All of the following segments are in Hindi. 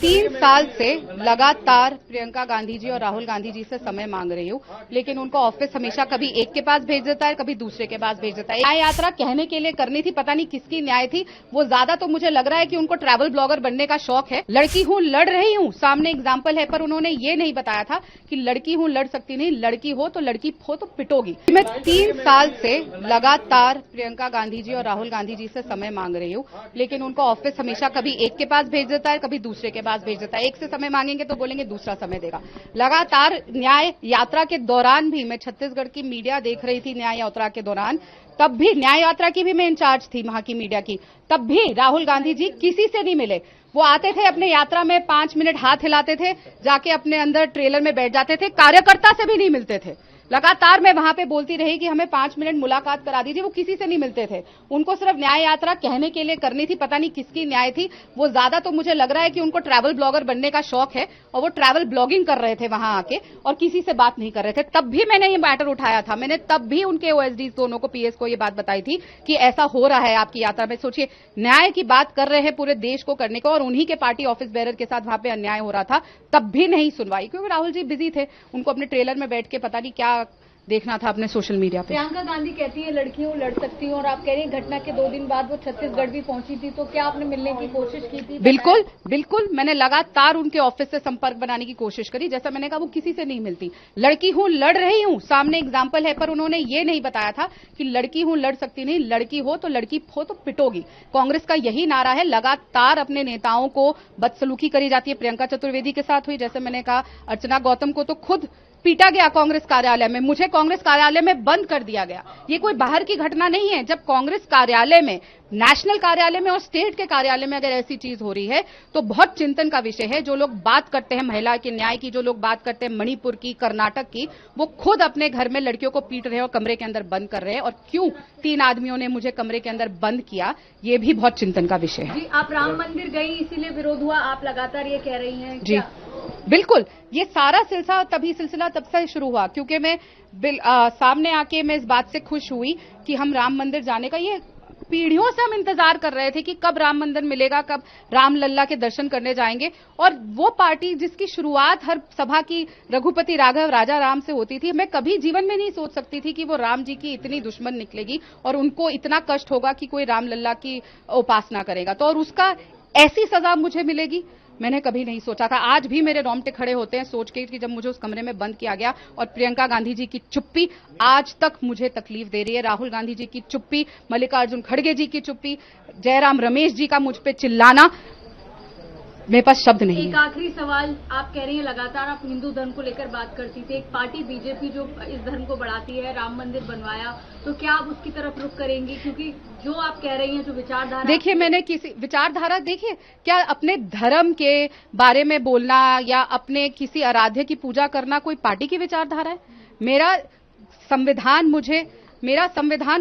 3 साल से लगातार प्रियंका गांधी जी और राहुल गांधी जी से समय मांग रही हूँ, लेकिन उनको ऑफिस हमेशा कभी एक के पास भेज देता है, कभी दूसरे के पास भेज देता है। न्याय यात्रा कहने के लिए करनी थी, पता नहीं किसकी न्याय थी। वो ज्यादा तो मुझे लग रहा है कि उनको ट्रैवल ब्लॉगर बनने का शौक है। लड़की हूँ, लड़ रही हूँ, सामने एग्जाम्पल है, पर उन्होंने ये नहीं बताया था कि लड़की हूँ, लड़ सकती नहीं, लड़की हो तो पिटोगी। मैं 3 साल से लगातार प्रियंका गांधी जी और राहुल गांधी जी से समय मांग रही हूँ, लेकिन उनको ऑफिस हमेशा कभी एक के पास भेज देता है, कभी दूसरे के पास भेज देता है। एक से समय मांगेंगे तो बोलेंगे दूसरा समय देगा। लगातार न्याय यात्रा के दौरान भी मैं छत्तीसगढ़ की मीडिया देख रही थी। न्याय यात्रा के दौरान तब भी न्याय यात्रा की भी मैं इंचार्ज थी वहां की मीडिया की, तब भी राहुल गांधी जी किसी से नहीं मिले। वो आते थे अपने यात्रा में 5 मिनट हाथ हिलाते थे, जाके अपने अंदर ट्रेलर में बैठ जाते थे, कार्यकर्ता से भी नहीं मिलते थे। लगातार मैं वहां पे बोलती रही कि हमें 5 मिनट मुलाकात करा दीजिए, वो किसी से नहीं मिलते थे। उनको सिर्फ न्याय यात्रा कहने के लिए करनी थी, पता नहीं किसकी न्याय थी। वो ज्यादा तो मुझे लग रहा है कि उनको ट्रैवल ब्लॉगर बनने का शौक है और वो ट्रैवल ब्लॉगिंग कर रहे थे वहां आके और किसी से बात नहीं कर रहे थे। तब भी मैंने ये मैटर उठाया था, मैंने तब भी उनके ओएसडी दोनों को, पीएस को ये बात बताई थी कि ऐसा हो रहा है आपकी यात्रा में। सोचिए, न्याय की बात कर रहे हैं पूरे देश को करने को, और उन्हीं के पार्टी ऑफिस बेरर के साथ वहां पे अन्याय हो रहा था, तब भी नहीं सुनवाई, क्योंकि राहुल जी बिजी थे। उनको अपने ट्रेलर में बैठ के पता नहीं क्या देखना था अपने सोशल मीडिया पे। प्रियंका गांधी कहती है लड़की हूँ, लड़ सकती हूँ, और आप कह रही हैं घटना के 2 दिन बाद वो छत्तीसगढ़ भी पहुंची थी, तो क्या आपने मिलने की कोशिश की थी? बिल्कुल मैंने लगातार उनके ऑफिस से संपर्क बनाने की कोशिश करी। जैसा मैंने कहा, वो किसी से नहीं मिलती। लड़की हूँ, लड़ रही हूँ, सामने एग्जाम्पल है, पर उन्होंने ये नहीं बताया था कि लड़की हूँ, लड़ सकती नहीं, लड़की हो तो पिटोगी। कांग्रेस का यही नारा है। लगातार अपने नेताओं को बदसलूकी करी जाती है। प्रियंका चतुर्वेदी के साथ हुई, जैसे मैंने कहा, अर्चना गौतम को तो खुद पीटा गया कांग्रेस कार्यालय में, मुझे कांग्रेस कार्यालय में बंद कर दिया गया। ये कोई बाहर की घटना नहीं है। जब कांग्रेस कार्यालय में, नेशनल कार्यालय में और स्टेट के कार्यालय में अगर ऐसी चीज हो रही है तो बहुत चिंतन का विषय है। जो लोग बात करते हैं महिला के न्याय की, जो लोग बात करते हैं मणिपुर की, कर्नाटक की, वो खुद अपने घर में लड़कियों को पीट रहे हैं और कमरे के अंदर बंद कर रहे हैं। और क्यों 3 आदमियों ने मुझे कमरे के अंदर बंद किया, ये भी बहुत चिंतन का विषय है। जी, आप राम मंदिर गई इसीलिए विरोध हुआ, आप लगातार ये कह रही हैं? जी बिल्कुल, ये सारा सिलसिला तब से शुरू हुआ, क्योंकि मैं सामने आके मैं इस बात से खुश हुई कि हम राम मंदिर जाने का, ये पीढ़ियों से हम इंतजार कर रहे थे कि कब राम मंदिर मिलेगा, कब राम लल्ला के दर्शन करने जाएंगे। और वो पार्टी जिसकी शुरुआत हर सभा की रघुपति राघव राजा राम से होती थी, मैं कभी जीवन में नहीं सोच सकती थी कि वो राम जी की इतनी दुश्मन निकलेगी और उनको इतना कष्ट होगा कि कोई राम लल्ला की उपासना करेगा, तो और उसका ऐसी सजा मुझे मिलेगी, मैंने कभी नहीं सोचा था। आज भी मेरे रोंगटे खड़े होते हैं सोच के कि जब मुझे उस कमरे में बंद किया गया। और प्रियंका गांधी जी की चुप्पी आज तक मुझे तकलीफ दे रही है। राहुल गांधी जी की चुप्पी, मल्लिकार्जुन खड़गे जी की चुप्पी, जयराम रमेश जी का मुझ पे चिल्लाना, मेरे पास शब्द नहीं है। एक आखिरी सवाल, आप कह रही हैं लगातार आप हिंदू धर्म को लेकर बात करती थी, एक पार्टी बीजेपी जो इस धर्म को बढ़ाती है, राम मंदिर बनवाया, तो क्या आप उसकी तरफ रुख करेंगी? क्योंकि जो आप कह रही हैं, जो विचारधारा, देखिए, मैंने किसी विचारधारा, देखिए, क्या अपने धर्म के बारे में बोलना या अपने किसी आराध्य की पूजा करना कोई पार्टी की विचारधारा है? मेरा संविधान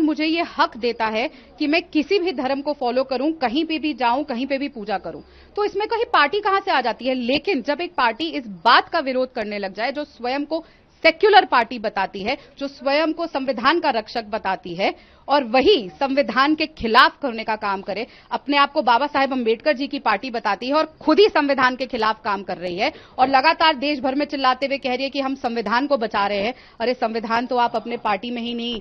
मुझे ये हक देता है कि मैं किसी भी धर्म को फॉलो करूं, कहीं पे भी जाऊं, कहीं पे भी पूजा करूं, तो इसमें कहीं पार्टी कहां से आ जाती है? लेकिन जब एक पार्टी इस बात का विरोध करने लग जाए, जो स्वयं को सेक्युलर पार्टी बताती है, जो स्वयं को संविधान का रक्षक बताती है, और वही संविधान के खिलाफ करने का काम करे, अपने आप को बाबा साहेब अंबेडकर जी की पार्टी बताती है और खुद ही संविधान के खिलाफ काम कर रही है, और लगातार देश भर में चिल्लाते हुए कह रही है कि हम संविधान को बचा रहे हैं। अरे, संविधान तो आप अपने पार्टी में ही नहीं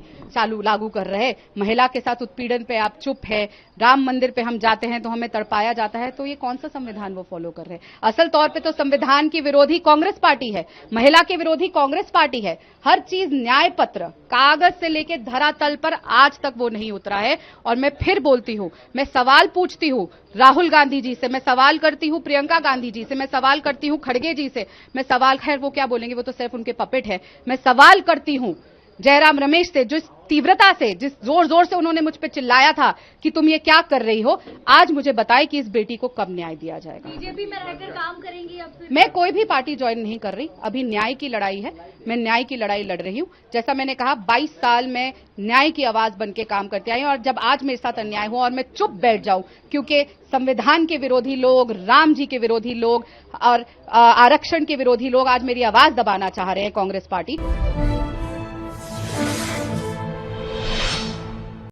लागू कर रहे। महिला के साथ उत्पीड़न पे आप चुप है, राम मंदिर पे हम जाते हैं तो हमें तड़पाया जाता है, तो ये कौन सा संविधान वो फॉलो कर रहे हैं? असल तौर पे तो संविधान की विरोधी कांग्रेस पार्टी है, महिला के विरोधी कांग्रेस पार्टी है। हर चीज न्याय पत्र कागज से लेके धरातल पर आज तक वो नहीं उतरा है। और मैं फिर बोलती हूं, मैं सवाल पूछती हूं राहुल गांधी जी से, मैं सवाल करती हूं प्रियंका गांधी जी से, मैं सवाल करती हूं खड़गे जी से, मैं सवाल, खैर वो क्या बोलेंगे, वो तो सिर्फ उनके पपेट है। मैं सवाल करती हूं जयराम रमेश से, जिस तीव्रता से, जिस जोर जोर से उन्होंने मुझ पे चिल्लाया था कि तुम ये क्या कर रही हो, आज मुझे बताए कि इस बेटी को कब न्याय दिया जाएगा। बीजेपी में रहकर काम करेंगी अब फिर? मैं कोई भी पार्टी ज्वाइन नहीं कर रही, अभी न्याय की लड़ाई है, मैं न्याय की लड़ाई लड़ रही हूं। जैसा मैंने कहा, 22 साल में न्याय की आवाज बन के काम करते आई हूं, और जब आज मेरे साथ अन्याय हुआ और मैं चुप बैठ जाऊं, क्योंकि संविधान के विरोधी लोग, राम जी के विरोधी लोग और आरक्षण के विरोधी लोग आज मेरी आवाज दबाना चाह रहे हैं, कांग्रेस पार्टी।